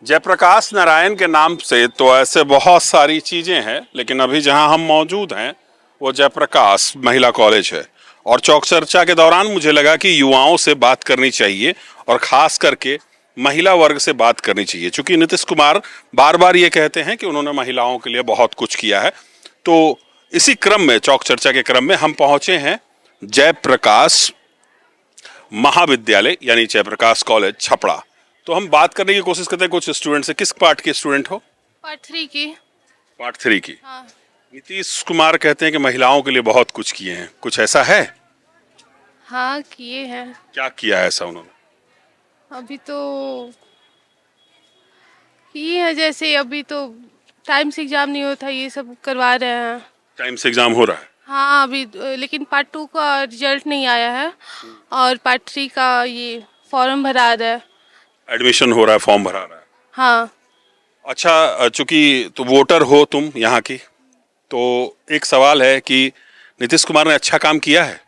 जयप्रकाश नारायण के नाम से तो ऐसे बहुत सारी चीजें हैं, लेकिन अभी जहां हम मौजूद हैं वो जयप्रकाश महिला कॉलेज है। और चौक चर्चा के दौरान मुझे लगा कि युवाओं से बात करनी चाहिए और खास करके महिला वर्ग से बात करनी चाहिए, क्योंकि नीतीश कुमार बार बार ये कहते हैं कि उन्होंने महिलाओं के लिए बहुत कुछ किया है। तो इसी क्रम में, चौक चर्चा के क्रम में हम पहुंचे हैं जयप्रकाश महाविद्यालय यानी जयप्रकाश कॉलेज छपरा। तो हम बात करने की कोशिश करते हैं कुछ स्टूडेंट से। किस पार्ट के स्टूडेंट हो? पार्ट 3 की। पार्ट 3 की। हाँ। नीतीश कुमार कहते हैं कि महिलाओं के लिए बहुत कुछ किए हैं, कुछ ऐसा है? हाँ किए हैं। क्या किया है ऐसा उन्होंने? अभी तो किए हैं, जैसे अभी तो टाइम से एग्जाम नहीं होता, ये सब करवा रहे हैं। टाइम से एग्जाम हो रहा है? हाँ अभी लेकिन पार्ट 2 का रिजल्ट नहीं आया है और पार्ट 3 का ये फॉर्म भरा रहा है। एडमिशन हो रहा है, फॉर्म भरा रहा है। हाँ। अच्छा, चूंकि तो वोटर हो तुम यहाँ की, तो एक सवाल है कि नीतीश कुमार ने अच्छा काम किया है?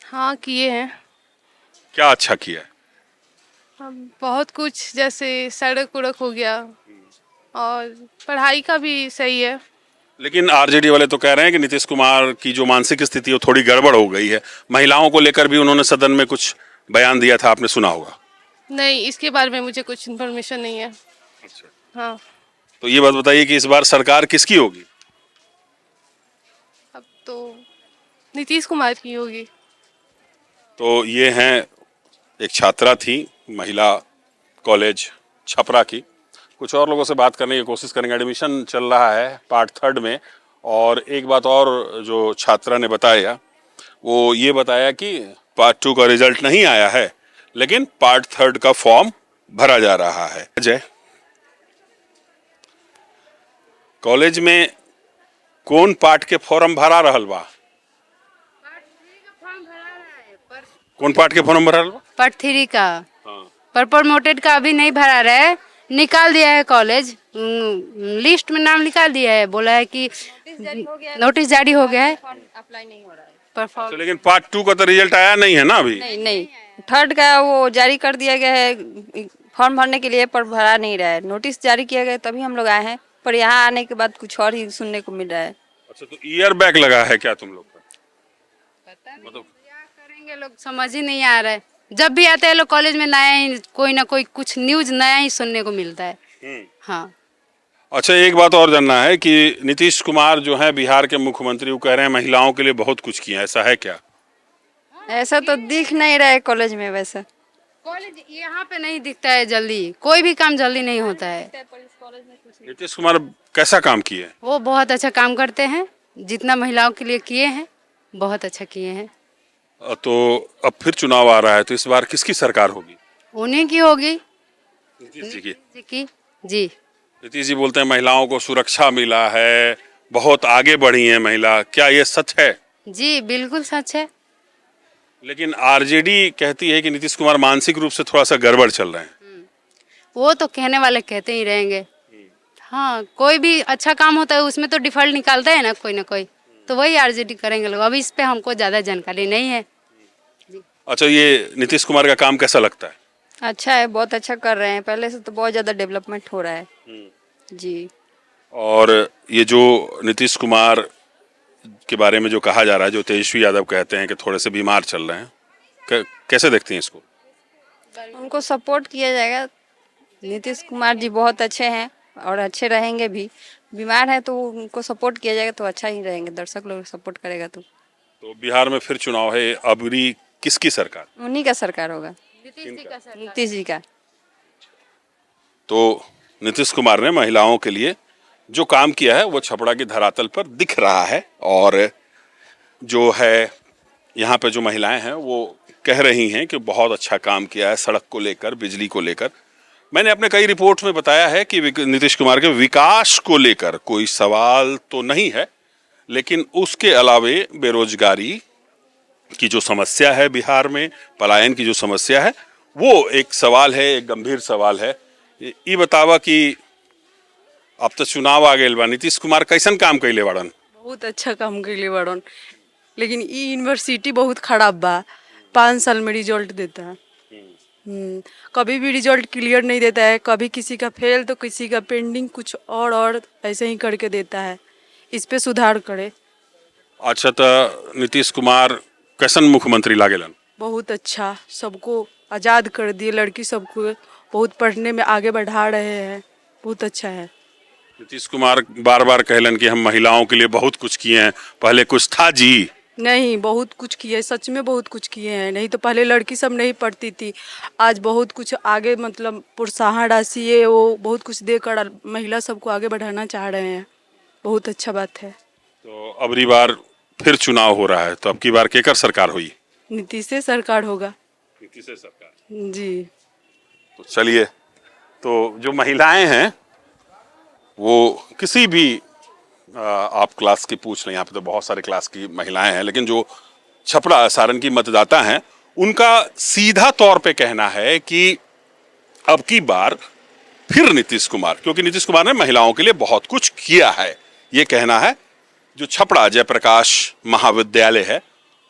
हाँ किए हैं। क्या अच्छा किया है? बहुत कुछ, जैसे सड़क उड़क हो गया और पढ़ाई का भी सही है। लेकिन आरजेडी वाले तो कह रहे हैं कि नीतीश कुमार की जो मानसिक स्थिति है वो थोड़ी गड़बड़ हो गई है। महिलाओं को लेकर भी उन्होंने सदन में कुछ बयान दिया था, आपने सुना होगा। नहीं, इसके बारे में मुझे कुछ इन्फॉर्मेशन नहीं है। अच्छा। हाँ। तो ये बात बताइए कि इस बार सरकार किसकी होगी? अब तो नीतीश कुमार की होगी। तो ये हैं, एक छात्रा थी महिला कॉलेज छपरा की। कुछ और लोगों से बात करने की कोशिश करेंगे। एडमिशन चल रहा है पार्ट 3 में। और एक बात और जो छात्रा ने बताया, वो ये बताया कि पार्ट 2 का रिजल्ट नहीं आया है, लेकिन पार्ट 3 का फॉर्म भरा जा रहा है। जय, कॉलेज में कौन पार्ट के फॉर्म भरा रहल बा? कौन पार्ट के फॉर्म भरा रहल बा? पार्ट 3 का। हाँ। पर प्रमोटेड का अभी नहीं भरा रहा है, निकाल दिया है कॉलेज। लिस्ट में नाम निकाल दिया है, बोला है कि नोटिस जारी हो गया है, अप्लाई नहीं हो रहा है। तो लेकिन पार्ट 2 का तो रिजल्ट आया नहीं है ना अभी? नहीं, थर्ड का वो जारी कर दिया गया है फॉर्म भरने के लिए, पर भरा नहीं रहा है। नोटिस जारी किया गया तभी हम लोग आए हैं, पर यहाँ आने के बाद कुछ और ही सुनने को मिल रहा है। अच्छा, तो ईयर बैक लगा है क्या तुम लोग का? मतलब क्या करेंगे लोग, समझ ही नहीं आ रहा है। जब भी आते हैं लोग कॉलेज में, नया ही कोई ना कोई कुछ न्यूज नया ही सुनने को मिलता है। हाँ। अच्छा, एक बात और जानना है कि नीतीश कुमार जो है बिहार के मुख्यमंत्री, वो कह रहे हैं महिलाओं के लिए बहुत कुछ किया, ऐसा है क्या? ऐसा तो दिख नहीं रहा है कॉलेज में। वैसा कॉलेज यहाँ पे नहीं दिखता है जल्दी, कोई भी काम जल्दी नहीं होता है। नीतीश कुमार कैसा काम किए? वो बहुत अच्छा काम करते हैं, जितना महिलाओं के लिए किए हैं बहुत अच्छा किए हैं। तो अब फिर चुनाव आ रहा है, तो इस बार किसकी सरकार होगी? उन्हीं की होगी। नीतीश जी की। जी की। जी। नीतीश जी बोलते हैं महिलाओं को सुरक्षा मिला है, बहुत आगे बढ़ी है महिला, क्या ये सच है? जी बिल्कुल सच है। लेकिन आरजेडी कहती है कि नीतीश कुमार मानसिक रूप से थोड़ा सा गड़बड़ चल रहे हैं। वो तो कहने वाले कहते ही रहेंगे। हाँ, कोई भी अच्छा काम होता है उसमें तो डिफॉल्ट निकालता है ना कोई, तो वही आरजेडी करेंगे लोग। अभी इस पे हमको ज्यादा जानकारी नहीं है। अच्छा, ये नीतीश कुमार का काम कैसा लगता है? अच्छा है, बहुत अच्छा कर रहे हैं। पहले से तो बहुत ज्यादा डेवलपमेंट हो रहा है। जी। और ये जो नीतीश कुमार के बारे में जो कहा जा रहा है, जो तेजस्वी यादव कहते हैं कि थोड़े से बीमार चल रहे हैं, कैसे देखते हैं इसको? उनको सपोर्ट किया जाएगा। नीतीश कुमार जी बहुत अच्छे हैं और अच्छे रहेंगे भी। बीमार है तो उनको सपोर्ट किया जाएगा तो अच्छा ही रहेंगे, दर्शक लोग सपोर्ट करेगा तो बिहार में फिर चुनाव है, अबरी किसकी सरकार? उन्हीं का सरकार होगा, नीतीश जी का। तो नीतीश कुमार ने महिलाओं के लिए जो काम किया है वो छपरा की धरातल पर दिख रहा है। और जो है यहाँ पे जो महिलाएं हैं वो कह रही हैं कि बहुत अच्छा काम किया है, सड़क को लेकर, बिजली को लेकर। मैंने अपने कई रिपोर्ट्स में बताया है कि नीतीश कुमार के विकास को लेकर कोई सवाल तो नहीं है, लेकिन उसके अलावे बेरोजगारी की जो समस्या है बिहार में, पलायन की जो समस्या है, वो एक सवाल है, एक गंभीर सवाल है। ये बतावा कि अब तो चुनाव आ गए बा, नीतीश कुमार कैसन काम कैले बाड़न? बहुत अच्छा काम कैले बाड़न, लेकिन ई यूनिवर्सिटी बहुत खराब बा। 5 साल में रिजल्ट देता है। कभी भी रिजल्ट क्लियर नहीं देता है, कभी किसी का फेल तो किसी का पेंडिंग, कुछ और ऐसे ही करके देता है। इस पे सुधार करे। अच्छा, तो नीतीश कुमार कैसन मुख्यमंत्री लागेलन? बहुत अच्छा, सबको आज़ाद कर दिए, लड़की सबको बहुत पढ़ने में आगे बढ़ा रहे हैं, बहुत अच्छा है। नीतीश कुमार बार बार कहलन कि हम महिलाओं के लिए बहुत कुछ किए हैं, पहले कुछ था जी? नहीं, बहुत कुछ किए, सच में बहुत कुछ किए हैं। नहीं तो पहले लड़की सब नहीं पढ़ती थी, आज बहुत कुछ आगे, मतलब प्रोत्साहन राशि ये वो बहुत कुछ देकर महिला सबको आगे बढ़ाना चाह रहे हैं। बहुत अच्छा बात है। तो अबरी बार फिर चुनाव हो रहा है, तो अब की बार केकर सरकार हुई? नीतीश से सरकार होगा। नीतीश सरकार। जी। तो चलिए, तो जो महिलाएं हैं वो किसी भी आप क्लास की पूछ लें, यहाँ पे तो बहुत सारे क्लास की महिलाएं हैं, लेकिन जो छपरा सारण की मतदाता हैं उनका सीधा तौर पे कहना है कि अब की बार फिर नीतीश कुमार, क्योंकि नीतीश कुमार ने महिलाओं के लिए बहुत कुछ किया है, ये कहना है जो छपरा जयप्रकाश महाविद्यालय है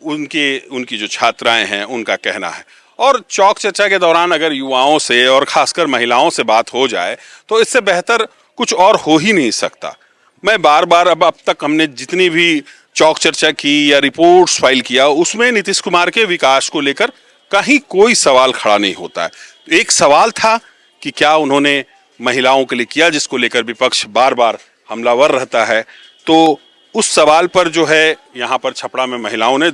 उनकी जो छात्राएं हैं उनका कहना है। और चौक चर्चा के दौरान अगर युवाओं से और खासकर महिलाओं से बात हो जाए तो इससे बेहतर कुछ और हो ही नहीं सकता। मैं बार बार अब तक हमने जितनी भी चौक चर्चा की या रिपोर्ट्स फाइल किया उसमें नीतीश कुमार के विकास को लेकर कहीं कोई सवाल खड़ा नहीं होता है। एक सवाल था कि क्या उन्होंने महिलाओं के लिए किया, जिसको लेकर विपक्ष बार बार हमलावर रहता है। तो उस सवाल पर जो है यहाँ पर छपरा में महिलाओं ने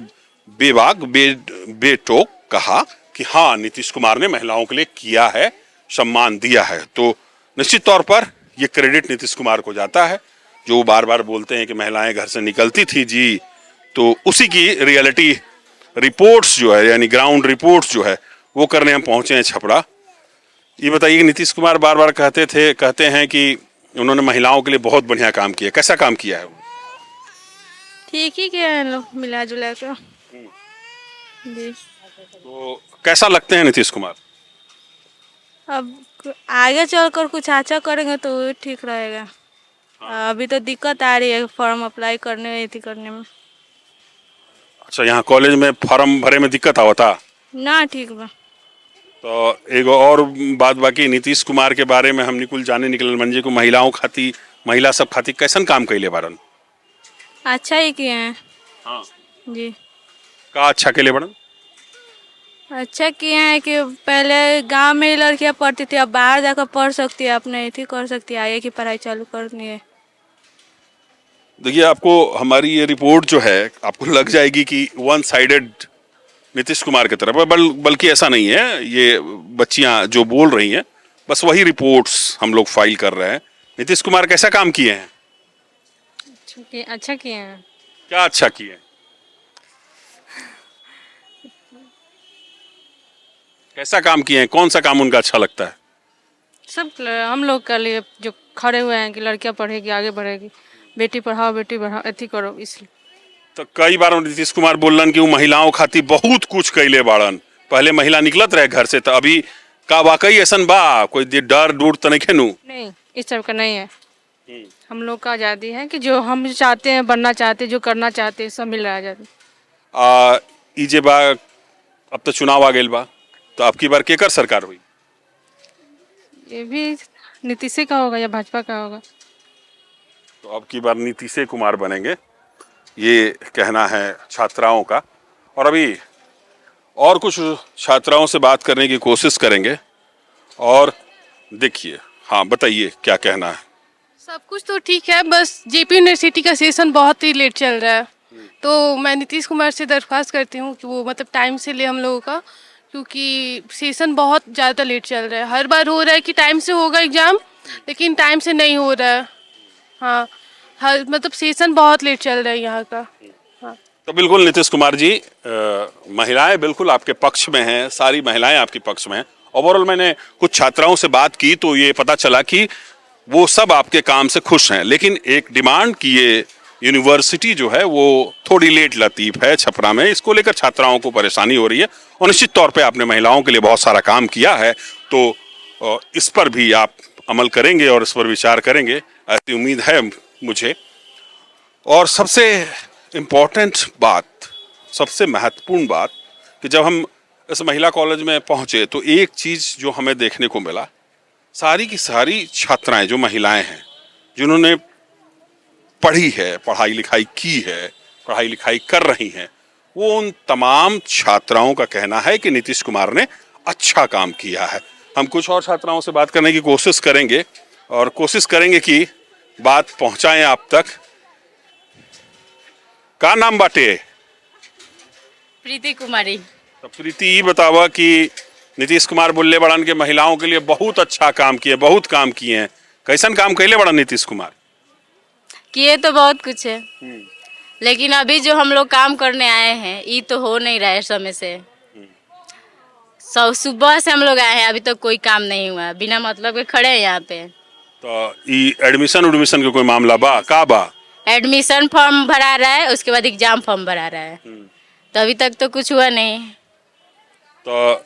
बेबाक बेटोक कहा कि हाँ, नीतीश कुमार ने महिलाओं के लिए किया है, सम्मान दिया है। तो निश्चित तौर पर ये क्रेडिट नीतीश कुमार को जाता है, जो बार बार बोलते हैं कि महिलाएं घर से निकलती थी जी, तो उसी की रियलिटी रिपोर्ट्स जो है, यानी ग्राउंड रिपोर्ट्स जो है वो करने हम पहुंचे हैं छपरा। ये बताइए, नीतीश कुमार बार बार कहते हैं कि उन्होंने महिलाओं के लिए बहुत बढ़िया काम किया, कैसा काम किया है? ठीक ही किया है लोग मिला जुला कर। जी। तो कैसा लगते हैं नीतीश कुमार? अब आगे चलकर कुछ अच्छा करेंगे तो ठीक रहेगा। अभी तो दिक्कत आ रही है फॉर्म अप्लाई करने में। अच्छा, यहाँ कॉलेज में फॉर्म भरे में दिक्कत आवता ना? ठीक बा। तो एक और बात बाकी, नीतीश कुमार के बारे में हम निकुल जाने निकल मंजे को महिला सब खाती कैसन काम कैले बारन? अच्छा ही किए हैं। हाँ जी। का अच्छा कैले बारन? अच्छा किए हैं कि पहले गांव में ही लड़कियां पढ़ती थी, अब बाहर जाकर पढ़ सकती है, अपने इतनी कर सकती है, आगे की पढ़ाई चालू करनी है। देखिए, आपको हमारी ये रिपोर्ट जो है आपको लग जाएगी कि वन साइडेड नीतीश कुमार की तरफ, बल्कि ऐसा नहीं है। ये बच्चियां जो बोल रही हैं बस वही रिपोर्ट्स हम लोग फाइल कर रहे हैं। नीतीश कुमार कैसा काम किए हैं? अच्छा किए हैं। क्या अच्छा किए हैं? कैसा काम किए हैं? कौन सा काम उनका अच्छा लगता है? सब हम लोग के लिए जो खड़े हुए हैं कि लड़कियां पढ़ेगी, आगे बढ़ेगी, बेटी पढ़ाओ बेटी बढ़ाओ, ऐसी करो, इसलिए। तो कई बार नीतीश कुमार बोलन कि वो महिलाओं खातिर बहुत कुछ कैले बाड़न, पहले महिला निकलत रहे घर से, तो अभी का वाकई ऐसा बा? कोई डर दूर तो नहीं खेनू? नहीं, इस सब का नहीं है। हम लोग का आज़ादी है कि जो हम चाहते हैं, बनना चाहते हैं, जो करना चाहते हैं, सब मिल रहा है आज़ादी। इजे बा, अब तो चुनाव आ गए बा, तो अब की बार केकर सरकार हुई? ये भी नीतीश का होगा या भाजपा का होगा? तो अब की बार नीतीश कुमार बनेंगे, ये कहना है छात्राओं का। और अभी और कुछ छात्राओं से बात करने की कोशिश करेंगे। और देखिए, हाँ बताइए क्या कहना है? सब कुछ तो ठीक है, बस जेपी यूनिवर्सिटी का सेशन बहुत ही लेट चल रहा है। तो मैं नीतीश कुमार से दरख्वास्त करती हूँ कि वो मतलब टाइम से ले हम लोगों का, क्योंकि सेशन बहुत ज़्यादा लेट चल रहा है। हर बार हो रहा है कि टाइम से होगा एग्ज़ाम, लेकिन टाइम से नहीं हो रहा है। हाँ, हर मतलब सेशन बहुत लेट चल रहा है यहाँ का। हाँ। तो बिल्कुल नीतीश कुमार जी, महिलाएं बिल्कुल आपके पक्ष में हैं, सारी महिलाएं आपके पक्ष में हैं। ओवरऑल मैंने कुछ छात्राओं से बात की तो ये पता चला कि वो सब आपके काम से खुश हैं, लेकिन एक डिमांड की ये यूनिवर्सिटी जो है वो थोड़ी लेट लतीफ़ है छपरा में, इसको लेकर छात्राओं को परेशानी हो रही है। और निश्चित तौर पे आपने महिलाओं के लिए बहुत सारा काम किया है, तो इस पर भी आप अमल करेंगे और इस पर विचार करेंगे, ऐसी उम्मीद है मुझे। और सबसे इम्पोर्टेंट बात, सबसे महत्वपूर्ण बात कि जब हम इस महिला कॉलेज में पहुंचे तो एक चीज जो हमें देखने को मिला, सारी की सारी छात्राएं जो महिलाएं हैं, जिन्होंने पढ़ी है, पढ़ाई लिखाई की है, पढ़ाई लिखाई कर रही हैं, वो उन तमाम छात्राओं का कहना है कि नीतीश कुमार ने अच्छा काम किया है। हम कुछ और छात्राओं से बात करने की कोशिश करेंगे और कोशिश करेंगे कि बात पहुंचाएं आप तक। का नाम बाटे? प्रीति कुमारी। तो प्रीति, ये बतावा कि नीतीश कुमार बोले बड़न के महिलाओं के लिए बहुत अच्छा काम किए, बहुत काम किए हैं। कैसन काम कैले बड़ा नीतीश कुमार? किए तो बहुत कुछ है, लेकिन अभी जो हम लोग काम करने आए हैं ये तो हो नहीं रहा है समय से। सुबह से हम लोग आए हैं, अभी तक कोई काम नहीं हुआ, बिना मतलब के खड़े हैं यहाँ पे। तो ये एडमिशन का कोई मामला बा का बा? एडमिशन फॉर्म भरा रहा है, उसके बाद एग्जाम फॉर्म भरा रहा है, तो अभी तक तो कुछ हुआ नहीं। तो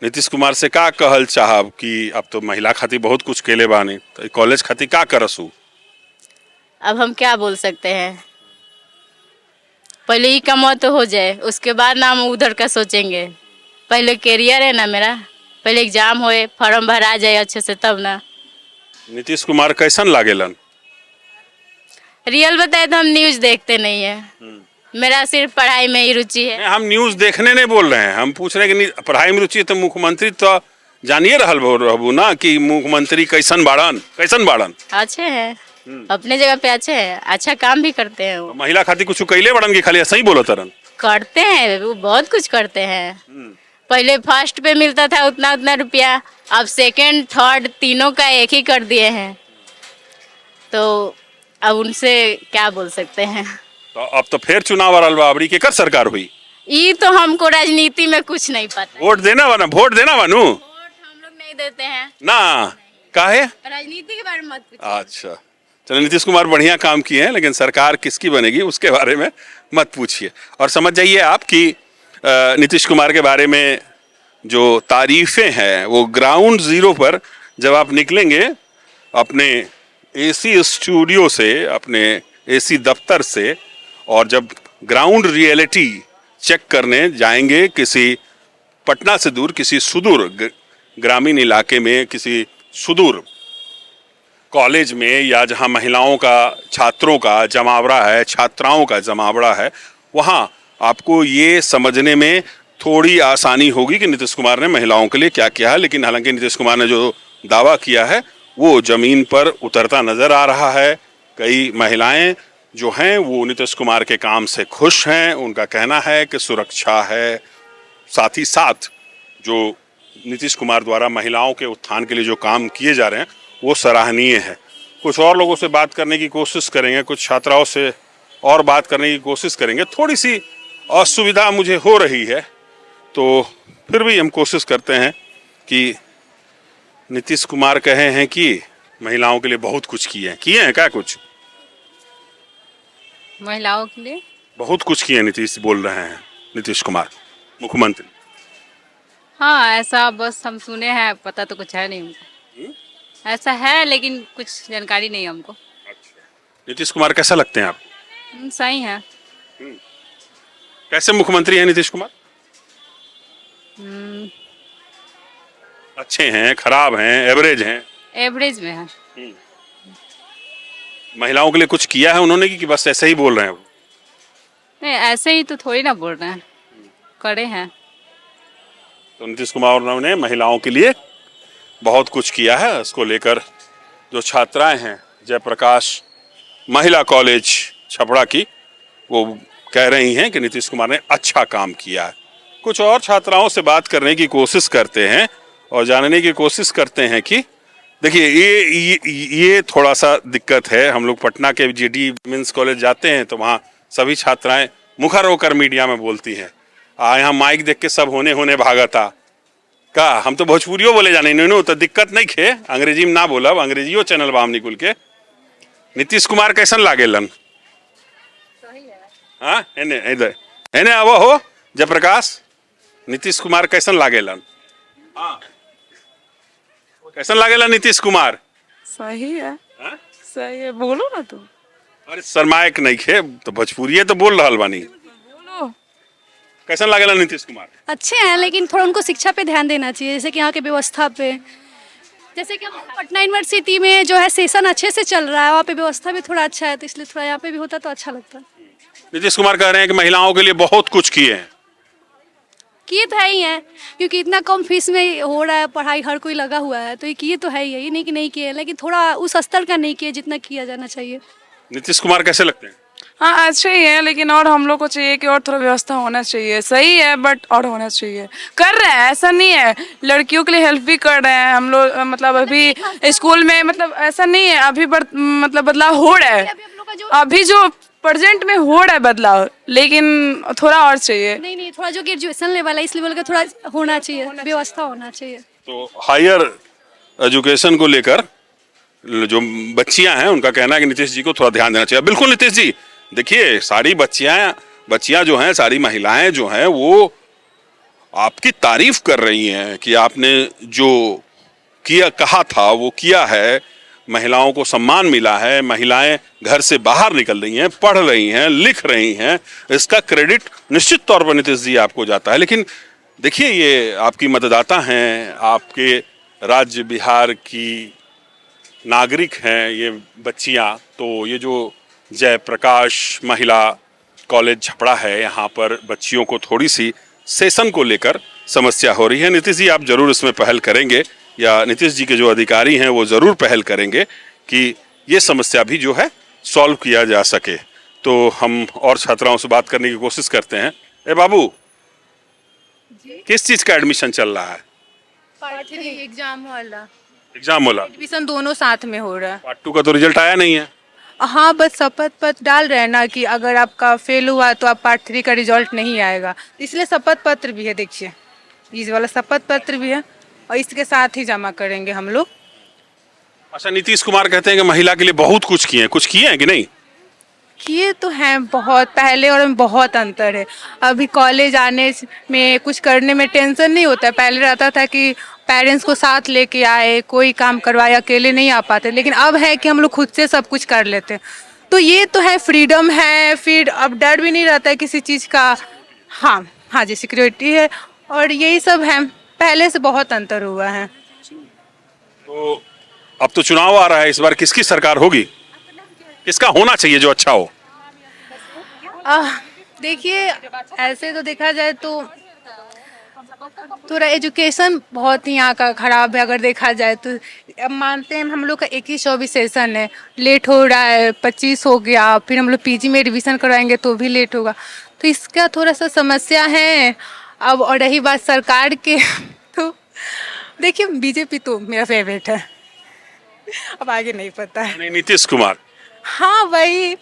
नीतीश कुमार से का कहल चाहब कि अब तो महिला खातिर बहुत कुछ केले बानी, तो कॉलेज खातिर का करसू? अब हम क्या बोल सकते हैं, पहले ही कमाओ तो हो जाए, उसके बाद ना हम उधर का सोचेंगे। पहले कैरियर है ना मेरा, पहले एग्जाम होए, फॉर्म भरा जाए अच्छे से तब ना। नीतीश कुमार कैसन लागेलन? रियल बताए तो हम न्यूज देखते नहीं है, मेरा सिर्फ पढ़ाई में ही रुचि है। हम न्यूज देखने नहीं बोल रहे हैं, हम पूछ रहे हैं कि पढ़ाई में रुचि है तो मुख्यमंत्री तो जानिए रहबू ना कि मुख्यमंत्री कैसन बाड़न, कैसन बाड़न? अच्छे हैं, अपने जगह पे अच्छे हैं, अच्छा काम भी करते हैं। वो महिला खातिर कुछ कैले बड़न की खाली ऐसा ही बोलत रन? करते हैं, वो बहुत कुछ करते हैं। पहले फर्स्ट पे मिलता था उतना उतना रुपया, अब सेकंड थर्ड तीनों का एक ही कर दिए हैं, तो अब उनसे क्या बोल सकते हैं। तो अब तो फिर चुनाव आ रहा बा, अबरी केकर सरकार हुई? ये तो हमको राजनीति में कुछ नहीं पता। वोट देना बना, वोट देना बनू वोट हम लोग नहीं देते हैं ना, काहे? राजनीति के बारे में मत पूछिए। अच्छा चलो, नीतीश कुमार बढ़िया काम किए हैं, लेकिन सरकार किसकी बनेगी उसके बारे में मत पूछिए। और समझ जाइए आप कि नीतीश कुमार के बारे में जो तारीफें हैं वो ग्राउंड जीरो पर जब आप निकलेंगे अपने एसी स्टूडियो से, अपने एसी दफ्तर से, और जब ग्राउंड रियलिटी चेक करने जाएंगे किसी पटना से दूर, किसी सुदूर ग्रामीण इलाके में, किसी सुदूर कॉलेज में, या जहां महिलाओं का, छात्रों का जमावड़ा है, छात्राओं का जमावड़ा है, वहां आपको ये समझने में थोड़ी आसानी होगी कि नीतीश कुमार ने महिलाओं के लिए क्या किया है। लेकिन हालांकि नीतीश कुमार ने जो दावा किया है वो जमीन पर उतरता नजर आ रहा है। कई महिलाएं जो हैं वो नीतीश कुमार के काम से खुश हैं, उनका कहना है कि सुरक्षा है, साथ ही साथ जो नीतीश कुमार द्वारा महिलाओं के उत्थान के लिए जो काम किए जा रहे हैं वो सराहनीय है। कुछ और लोगों से बात करने की कोशिश करेंगे, कुछ छात्राओं से और बात करने की कोशिश करेंगे। थोड़ी सी असुविधा मुझे हो रही है, तो फिर भी हम कोशिश करते हैं कि नीतीश कुमार कहे हैं कि महिलाओं के लिए बहुत कुछ किए हैं क्या? कुछ महिलाओं के लिए बहुत कुछ किए नीतीश बोल रहे हैं, नीतीश कुमार मुख्यमंत्री। हाँ ऐसा बस हम सुने हैं, पता तो कुछ है नहीं हमको। ऐसा है लेकिन कुछ जानकारी नहीं हमको। नीतीश कुमार कैसा लगते हैं आप? सही है। कैसे मुख्यमंत्री हैं नीतीश कुमार? अच्छे हैं, खराब हैं, एवरेज हैं? एवरेज में है। महिलाओं के लिए कुछ किया है उन्होंने कि बस ऐसे ही बोल रहे हैं वो? नहीं ऐसे ही तो थोड़ी ना बोल रहे हैं, करे हैं। तो नीतीश कुमार ने महिलाओं के लिए बहुत कुछ किया है। इसको लेकर जो छात्राएं हैं जयप्रकाश महिला कॉलेज छपरा की, वो कह रही हैं कि नीतीश कुमार ने अच्छा काम किया है। कुछ और छात्राओं से बात करने की कोशिश करते हैं और जानने की कोशिश करते हैं कि देखिए ये थोड़ा सा दिक्कत है। हम लोग पटना के जीडी वुमेन्स कॉलेज जाते हैं तो वहाँ सभी छात्राएं मुखर होकर मीडिया में बोलती हैं, यहाँ माइक देख के सब होने भागता का। हम तो भोजपुरियो बोले जाने नो तो दिक्कत नहीं खे, अंग्रेजी में ना बोलब, अंग्रेजियो चैनल बा हमनी कुल के। नीतीश कुमार कैसन लागेलन? हाँ एने आवो हो जयप्रकाश, नीतीश कुमार कैसन लागेलन? हाँ कैसन लागेला नीतीश कुमार? सही है। हाँ? सही है, बोलो ना तुम। अरे शर्माए के नहीं खे, तो भोजपुरिये तो बोल रहा बानी। बोलो। कैसा लागेला नीतीश कुमार? अच्छे हैं, लेकिन थोड़ा उनको शिक्षा पे ध्यान देना चाहिए, जैसे कि यहाँ के व्यवस्था पे। जैसे कि हम पटना यूनिवर्सिटी में जो है सेशन अच्छे से चल रहा है, वहाँ पे व्यवस्था भी थोड़ा अच्छा है, तो इसलिए थोड़ा यहाँ पे भी होता तो अच्छा लगता। नीतीश कुमार कह रहे हैं कि महिलाओं के लिए बहुत कुछ किए हैं। किए तो है ही हैं, क्योंकि इतना कम फीस में हो रहा है पढ़ाई, हर कोई लगा हुआ है, तो ये किए तो है ही है, ये नहीं कि नहीं किए, लेकिन थोड़ा उस स्तर का नहीं किए जितना किया जाना चाहिए। नीतीश कुमार कैसे लगते हैं? हाँ अच्छे ही है, लेकिन और हम लोग को चाहिए कि और थोड़ा व्यवस्था होना चाहिए। सही है बट और होना चाहिए। कर रहे हैं, ऐसा नहीं है, लड़कियों के लिए हेल्प भी कर रहे हैं हम लोग। मतलब अभी स्कूल में मतलब ऐसा नहीं है, अभी मतलब बदलाव हो रहा है, अभी जो प्रेजेंट में हो रहा है बदलाव, लेकिन थोड़ा और चाहिए। नहीं, थोड़ा जो ग्रेजुएशन लेवल है इस लेवल का थोड़ा होना चाहिए, व्यवस्था होना चाहिए। तो हायर एजुकेशन को लेकर जो बच्चियां हैं उनका कहना है कि नीतीश जी को थोड़ा ध्यान देना चाहिए। बिल्कुल नीतीश जी, देखिए सारी बच्चियां जो हैं, सारी महिलाएं जो हैं वो आपकी तारीफ कर रही हैं कि आपने जो किया कहा था वो किया है, महिलाओं को सम्मान मिला है, महिलाएं घर से बाहर निकल रही हैं, पढ़ रही हैं, लिख रही हैं, इसका क्रेडिट निश्चित तौर पर नीतीश जी आपको जाता है। लेकिन देखिए ये आपकी मतदाता हैं, आपके राज्य बिहार की नागरिक हैं ये बच्चियां, तो ये जो जयप्रकाश महिला कॉलेज छपरा है, यहाँ पर बच्चियों को थोड़ी सी सेशन को लेकर समस्या हो रही है। नीतीश जी आप जरूर इसमें पहल करेंगे, या नीतीश जी के जो अधिकारी हैं वो जरूर पहल करेंगे कि ये समस्या भी जो है सॉल्व किया जा सके। तो हम और छात्राओं से बात करने की कोशिश करते हैं। ए बाबू, किस चीज का एडमिशन चल रहा है? एग्जाम वाला, एग्जाम वाला? एडमिशन दोनों साथ में हो रहा है। पार्ट 2 का तो रिजल्ट आया नहीं है। हाँ, बस शपथ पत्र डाल रहे हैं ना कि अगर आपका फेल हुआ तो आप पार्ट 3 का रिजल्ट नहीं आएगा, इसलिए शपथ पत्र भी है। देखिए इस वाला शपथ पत्र भी है और इसके साथ ही जमा करेंगे हम लोग। अच्छा, नीतीश कुमार कहते हैं कि महिला के लिए बहुत कुछ किए हैं, कुछ किए हैं कि नहीं? किए तो हैं बहुत, पहले और में बहुत अंतर है। अभी कॉलेज आने में कुछ करने में टेंशन नहीं होता है। पहले रहता था कि पेरेंट्स को साथ लेके आए, कोई काम करवाए, अकेले नहीं आ पाते, लेकिन अब है कि हम लोग खुद से सब कुछ कर लेते हैं। तो ये तो है, फ्रीडम है, फिर अब डर भी नहीं रहता है किसी चीज़ का। हाँ जी, सिक्योरिटी है और यही सब है, पहले से बहुत अंतर हुआ है। तो अब तो चुनाव आ रहा है, इस बार किसकी सरकार होगी, किसका होना चाहिए जो अच्छा हो? देखिए ऐसे तो देखा जाए तो थोड़ा एजुकेशन बहुत ही यहाँ का खराब है। अगर देखा जाए तो अब मानते हैं हम लोग का 21-24 सेशन है, लेट हो रहा है, 25 हो गया, फिर हम लोग पीजी में रिवीजन करवाएंगे तो भी लेट होगा, तो इसका थोड़ा सा समस्या है। अब और रही बात सरकार के तो देखिए बीजेपी तो मेरा फेवरेट है, अब आगे नहीं पता है। नहीं, नीतीश कुमार? हाँ वही,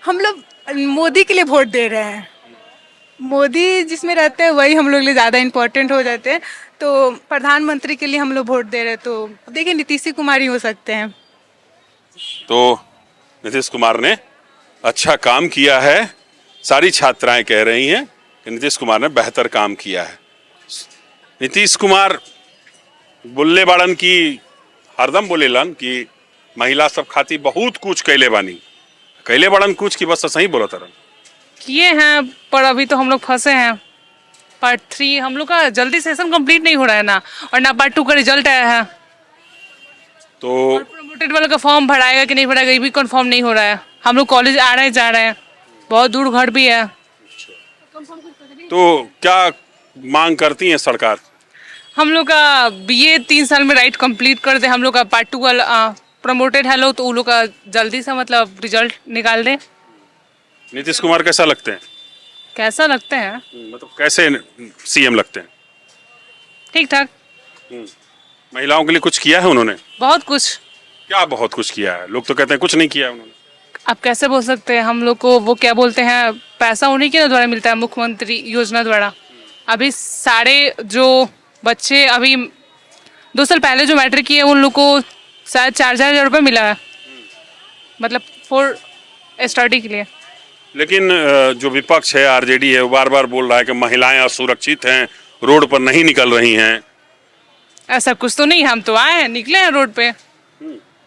हम लोग मोदी के लिए वोट दे रहे हैं, मोदी जिसमें रहते हैं वही हम लोग लिए ज़्यादा इम्पोर्टेंट हो जाते हैं, तो प्रधानमंत्री के लिए हम लोग वोट दे रहे हैं, तो देखिए नीतीश कुमार ही हो सकते हैं। तो नीतीश कुमार ने अच्छा काम किया है, सारी छात्राएं कह रही हैं कि नीतीश कुमार ने बेहतर काम किया है। नीतीश कुमार बोले बाड़न की, हरदम बोलेलन कि महिला सब खाती बहुत कुछ कैले बानी, कैले बाड़न कुछ की बस सही बोला तरन किए हैं, पर अभी तो हम लोग फंसे हैं। पार्ट 3 हम लोग का जल्दी सेशन कंप्लीट नहीं हो रहा है ना, और ना पार्ट 2 का रिजल्ट आया है। तो प्रमोटेड वाले का फॉर्म भराएगा कि नहीं भराएगा ये भी कंफर्म नहीं हो रहा है। हम लोग कॉलेज आ रहे हैं, जा रहे हैं, बहुत दूर घर भी है। तो क्या मांग करती है सरकार? हम लोग का बीए 3 साल में राइट कंप्लीट कर दे, हम लोग का पार्ट 2 का प्रमोटेड है लोग, तो उन लोग का जल्दी से मतलब रिजल्ट निकाल दे। नीतीश कुमार कैसा लगते हैं? कैसा लगते हैं? मतलब कैसे सीएम लगते हैं? ठीक ठाक। महिलाओं के लिए कुछ किया है उन्होंने? बहुत कुछ। क्या बहुत कुछ किया है? लोग तो कहते हैं कुछ नहीं किया उन्होंने। आप कैसे बोल सकते हैं? हम लोग को वो क्या बोलते हैं, पैसा उन्हीं के द्वारा मिलता है, मुख्यमंत्री योजना द्वारा। अभी सारे जो बच्चे अभी 2 साल पहले जो मैट्रिक किए उन लोग को शायद 4,000 रुपये मिला है, मतलब फॉर स्टडी के लिए। लेकिन जो विपक्ष है, आरजेडी है, वो बार बार बोल रहा है कि महिलाएं असुरक्षित हैं, रोड पर नहीं निकल रही हैं। ऐसा कुछ तो नहीं, हम तो आए हैं, निकले हैं रोड पे।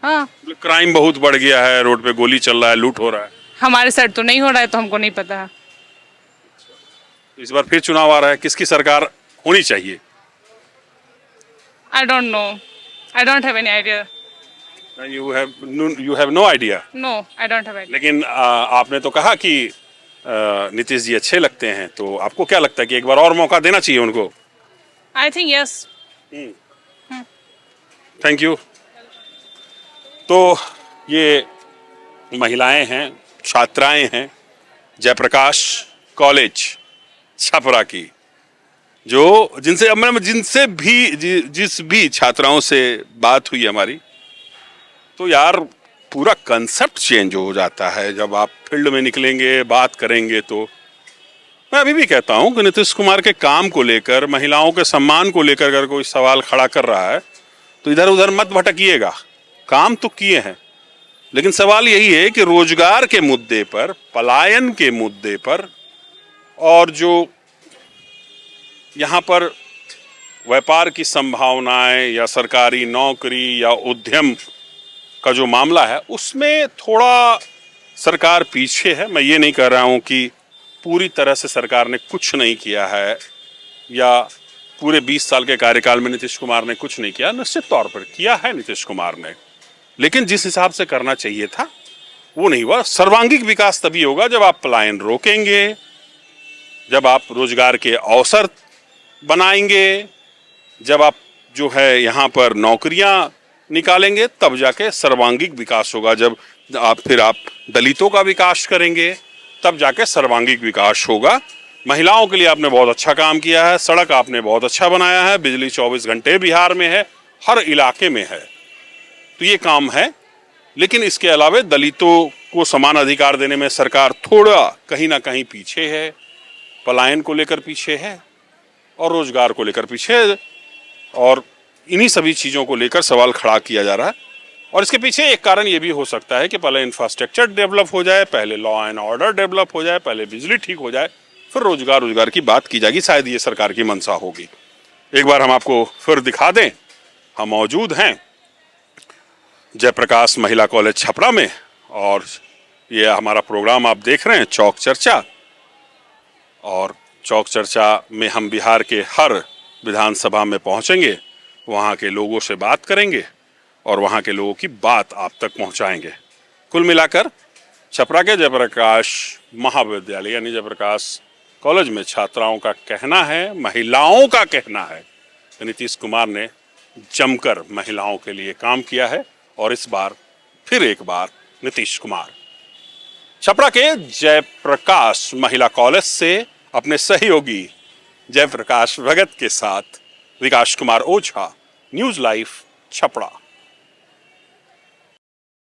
हाँ, क्राइम बहुत बढ़ गया है, रोड पे गोली चल रहा है, लूट हो रहा है। हमारे साइड तो नहीं हो रहा है, तो हमको नहीं पता है। इस बार फिर चुनाव आ रहा है, किसकी सरकार होनी चाहिए? I don't know. I don't have any idea. You have no idea. No, I don't have idea. लेकिन आपने तो कहा कि नीतीश जी अच्छे लगते हैं, तो आपको क्या लगता है कि एक बार और मौका देना चाहिए उनको? I think yes. Thank you. तो ये महिलाएं हैं, छात्राएं हैं जयप्रकाश कॉलेज छपरा की, जो जिनसे भी जिस भी छात्राओं से बात हुई हमारी, तो यार पूरा कंसेप्ट चेंज हो जाता है जब आप फील्ड में निकलेंगे, बात करेंगे। तो मैं अभी भी कहता हूं कि नीतीश कुमार के काम को लेकर, महिलाओं के सम्मान को लेकर अगर कोई सवाल खड़ा कर रहा है तो इधर उधर मत भटकिएगा। काम तो किए हैं, लेकिन सवाल यही है कि रोजगार के मुद्दे पर, पलायन के मुद्दे पर, और जो यहाँ पर व्यापार की संभावनाएं या सरकारी नौकरी या उद्यम का जो मामला है, उसमें थोड़ा सरकार पीछे है। मैं ये नहीं कह रहा हूँ कि पूरी तरह से सरकार ने कुछ नहीं किया है या पूरे 20 साल के कार्यकाल में नीतीश कुमार ने कुछ नहीं किया। निश्चित तौर पर किया है नीतीश कुमार ने, लेकिन जिस हिसाब से करना चाहिए था वो नहीं हुआ। सर्वांगीण विकास तभी होगा जब आप पलायन रोकेंगे, जब आप रोजगार के अवसर बनाएंगे, जब आप जो है यहाँ पर नौकरियां निकालेंगे, तब जाके सर्वांगीण विकास होगा। जब आप दलितों का विकास करेंगे, तब जाके सर्वांगीण विकास होगा। महिलाओं के लिए आपने बहुत अच्छा काम किया है, सड़क आपने बहुत अच्छा बनाया है, बिजली 24 घंटे बिहार में है, हर इलाके में है, तो ये काम है। लेकिन इसके अलावा दलितों को समान अधिकार देने में सरकार थोड़ा कहीं ना कहीं पीछे है, पलायन को लेकर पीछे है और रोजगार को लेकर पीछे है, और इन्हीं सभी चीज़ों को लेकर सवाल खड़ा किया जा रहा है। और इसके पीछे एक कारण ये भी हो सकता है कि पहले इंफ्रास्ट्रक्चर डेवलप हो जाए, पहले लॉ एंड ऑर्डर डेवलप हो जाए, पहले बिजली ठीक हो जाए, फिर रोजगार की बात की जाएगी। शायद ये सरकार की मंशा होगी। एक बार हम आपको फिर दिखा दें, हम मौजूद हैं जयप्रकाश महिला कॉलेज छपरा में, और ये हमारा प्रोग्राम आप देख रहे हैं चौक चर्चा। और चौक चर्चा में हम बिहार के हर विधानसभा में पहुंचेंगे, वहां के लोगों से बात करेंगे और वहां के लोगों की बात आप तक पहुंचाएंगे। कुल मिलाकर छपरा के जयप्रकाश महाविद्यालय यानी जयप्रकाश कॉलेज में छात्राओं का कहना है, महिलाओं का कहना है कि नीतीश कुमार ने जमकर महिलाओं के लिए काम किया है, और इस बार फिर एक बार नीतीश कुमार। छपरा के जयप्रकाश महिला कॉलेज से अपने सहयोगी जयप्रकाश भगत के साथ विकास कुमार ओझा, न्यूज लाइव छपरा।